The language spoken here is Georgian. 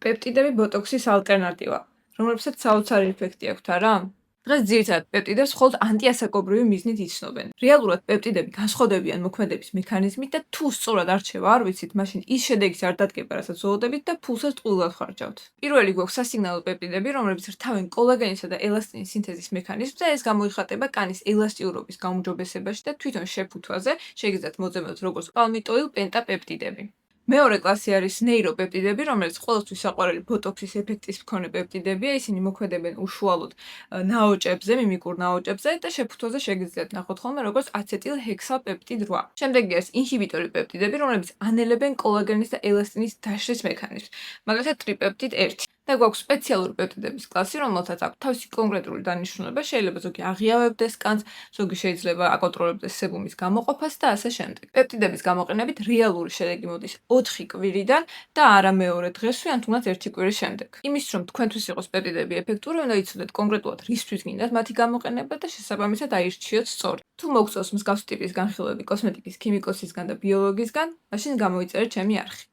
პეპტიდები ბოტოქსის ალტერნატივა, რომლებსაც საოცარი ეფექტი აქვთ, არა? დღეს ძირითადად პეპტიდებს მხოლოდ ანტიასაკობრივი მიზნით იცნობენ. რეალურად პეპტიდები განსხვავდებიან მოქმედების მექანიზმით და თუ სწორად არჩევა არ ვიცით, მაშინ ის შედეგიც არ დადგება, რასაც ველოდებით და ფულსაც ტყუილად ხარჯავთ. პირველი გვაქვს სასიგნალო პეპტიდები, რომლებიც რთავენ კოლაგენისა და ელასტინის სინთეზის მექანიზმს და ეს გამოიხატება კანის ელასტიურობის გაუმჯობესებაში და თვითონ შეფუთვაზე, შეგიძლიათ მოძებნოთ როგორც პალმიტოილ პენტაპეპტიდები. მეორე კლასი არის ნეიროპეპტიდები, რომელიც ყოველთვის საყვარელი ბოტოქსის ეფექტის მქონე პეპტიდებია. ისინი მოქმედებენ უშუალოდ ნაოჭებზე, მიმიკურ ნაოჭებზე და შეფუთვაზე შეგიძლიათ ნახოთ ხოლმე როგორც აცეტილჰექსალპეპტიდ 8. შემდეგი არის ინჰიბიტორი პეპტიდები, რომლებიც ანელებენ კოლაგენის და ელასტინის დაშლის მექანიზმს, მაგალითად ტრიპეპტიდ 1. და გვაქვს სპეციალური პეპტიდების კლასი, რომელთაც აქვს თავისი კონკრეტული დანიშნულება, შეიძლება ზოგი აღიავებდეს კანს, ზოგი შეიძლება აკონტროლებდეს სებუმის გამოყოფას და ასე შემდეგ. პეპტიდების გამოყენებით რეალური შედეგი მოდის 4 კვირიდან და არა მეორე დღესვე, ან თუნდაც 1 კვირის შემდეგ. იმის რომ თქვენთვის იყოს პეპტიდები ეფექტური, უნდა იცოდეთ კონკრეტულად რისთვის გინდათ მათი გამოყენება და შესაბამისად აირჩიოთ სწორად. თუ მოგწონს მსგავსი ტიპის განხილვები კოსმეტიკის ქიმიკოსისგან და ბიოლოგისგან, მაშინ გამოიწერეთ ჩემი არხი.